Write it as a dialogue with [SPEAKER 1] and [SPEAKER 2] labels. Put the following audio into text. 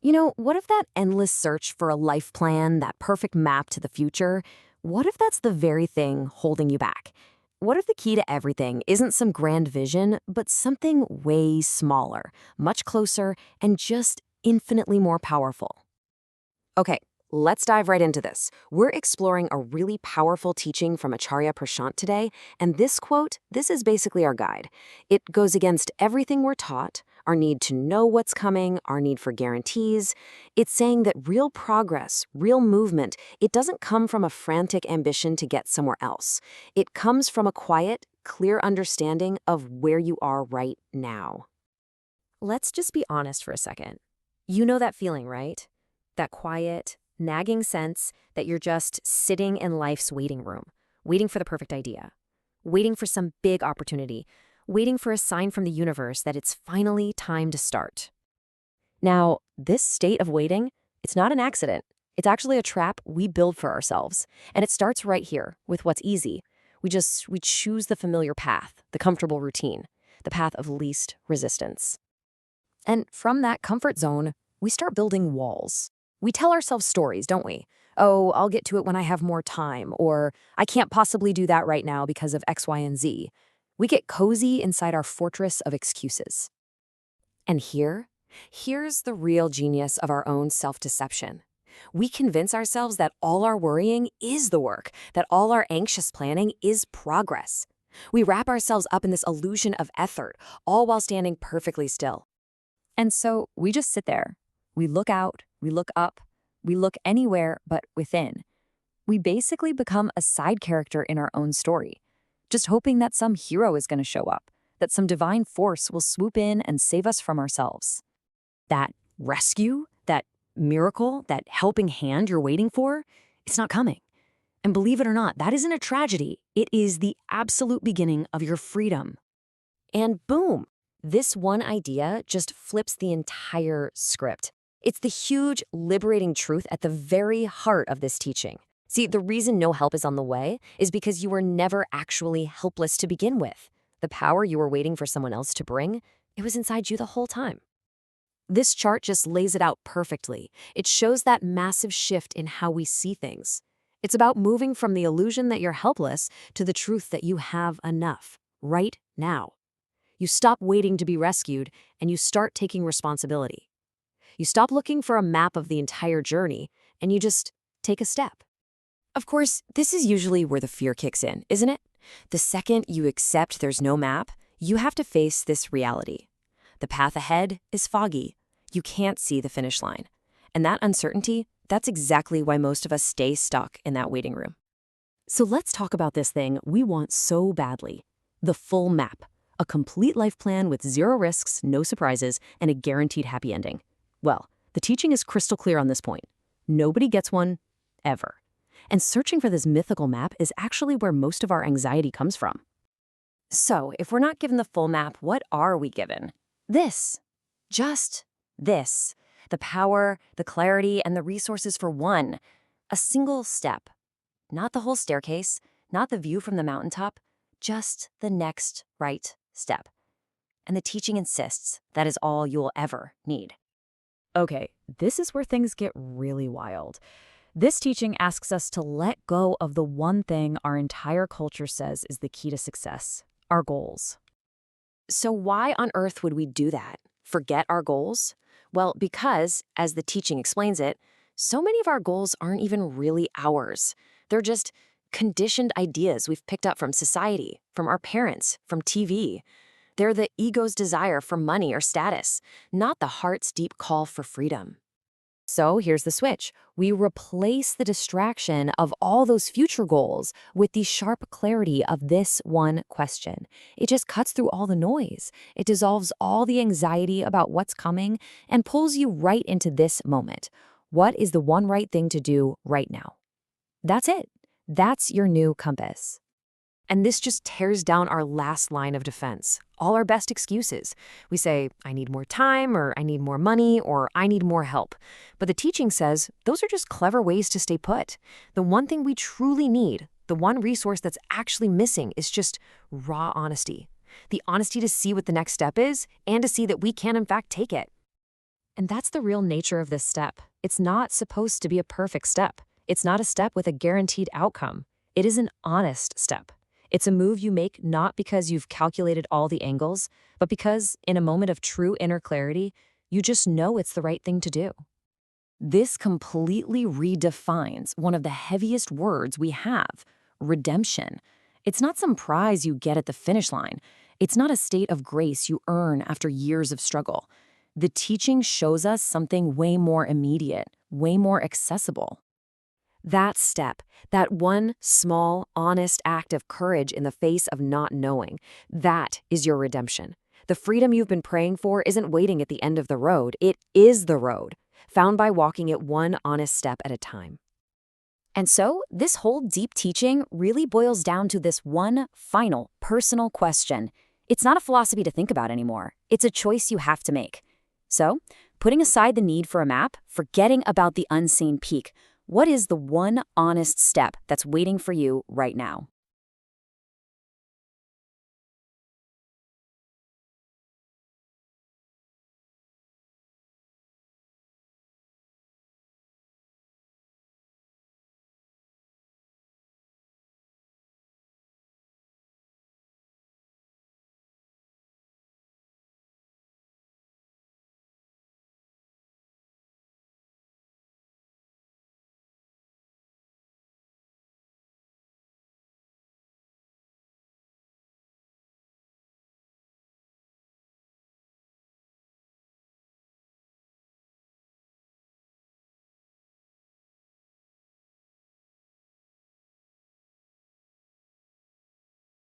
[SPEAKER 1] What if that endless search for a life plan, that perfect map to the future, what if that's the very thing holding you back? What if the key to everything isn't some grand vision, but something way smaller, much closer, and just infinitely more powerful? Okay, let's dive right into this. We're exploring a really powerful teaching from ShriPrashant today, and this quote, this is basically our guide. It goes against everything we're taught, our need to know what's coming, our need for guarantees. It's saying that real progress, real movement, it doesn't come from a frantic ambition to get somewhere else. It comes from a quiet, clear understanding of where you are right now. Let's just be honest for a second. You know that feeling, right? That quiet, nagging sense that you're just sitting in life's waiting room, waiting for the perfect idea, waiting for some big opportunity, waiting for a sign from the universe that it's finally time to start. Now, this state of waiting, it's not an accident. It's actually a trap we build for ourselves. And it starts right here with what's easy. We choose the familiar path, the comfortable routine, the path of least resistance. And from that comfort zone, we start building walls. We tell ourselves stories, don't we? Oh, I'll get to it when I have more time, or I can't possibly do that right now because of X, Y, and Z. We get cozy inside our fortress of excuses. And here's the real genius of our own self-deception. We convince ourselves that all our worrying is the work, that all our anxious planning is progress. We wrap ourselves up in this illusion of effort, all while standing perfectly still. And so we just sit there. We look out, we look up, we look anywhere but within. We basically become a side character in our own story, just hoping that some hero is going to show up, that some divine force will swoop in and save us from ourselves. That rescue, that miracle, that helping hand you're waiting for, it's not coming. And believe it or not, that isn't a tragedy. It is the absolute beginning of your freedom. And boom, this one idea just flips the entire script. It's the huge, liberating truth at the very heart of this teaching. See, the reason no help is on the way is because you were never actually helpless to begin with. The power you were waiting for someone else to bring, it was inside you the whole time. This chart just lays it out perfectly. It shows that massive shift in how we see things. It's about moving from the illusion that you're helpless to the truth that you have enough, right now. You stop waiting to be rescued, and you start taking responsibility. You stop looking for a map of the entire journey, and you just take a step. Of course, this is usually where the fear kicks in, isn't it? The second you accept there's no map, you have to face this reality. The path ahead is foggy. You can't see the finish line. And that uncertainty, that's exactly why most of us stay stuck in that waiting room. So let's talk about this thing we want so badly. The full map. A complete life plan with zero risks, no surprises, and a guaranteed happy ending. Well, the teaching is crystal clear on this point. Nobody gets one, ever. And searching for this mythical map is actually where most of our anxiety comes from. So, if we're not given the full map, what are we given? This. Just this. The power, the clarity, and the resources for one. A single step. Not the whole staircase, not the view from the mountaintop, just the next right step. And the teaching insists that is all you'll ever need. Okay, this is where things get really wild. This teaching asks us to let go of the one thing our entire culture says is the key to success, our goals. So why on earth would we do that? Forget our goals? Well, because, as the teaching explains it, so many of our goals aren't even really ours. They're just conditioned ideas we've picked up from society, from our parents, from TV. They're the ego's desire for money or status, not the heart's deep call for freedom. So here's the switch. We replace the distraction of all those future goals with the sharp clarity of this one question. It just cuts through all the noise. It dissolves all the anxiety about what's coming and pulls you right into this moment. What is the one right thing to do right now? That's it. That's your new compass. And this just tears down our last line of defense, all our best excuses. We say, I need more time, or I need more money, or I need more help. But the teaching says those are just clever ways to stay put. The one thing we truly need, the one resource that's actually missing, is just raw honesty. The honesty to see what the next step is and to see that we can, in fact, take it.
[SPEAKER 2] And that's the real nature of this step. It's not supposed to be a perfect step. It's not a step with a guaranteed outcome. It is an honest step. It's a move you make not because you've calculated all the angles, but because, in a moment of true inner clarity, you just know it's the right thing to do.
[SPEAKER 1] This completely redefines one of the heaviest words we have, redemption. It's not some prize you get at the finish line. It's not a state of grace you earn after years of struggle. The teaching shows us something way more immediate, way more accessible. That step, that one small, honest act of courage in the face of not knowing, that is your redemption. The freedom you've been praying for isn't waiting at the end of the road. It is the road, found by walking it one honest step at a time. And so, this whole deep teaching really boils down to this one final, personal question. It's not a philosophy to think about anymore. It's a choice you have to make. So, putting aside the need for a map, forgetting about the unseen peak, what is the one honest step that's waiting for you right now?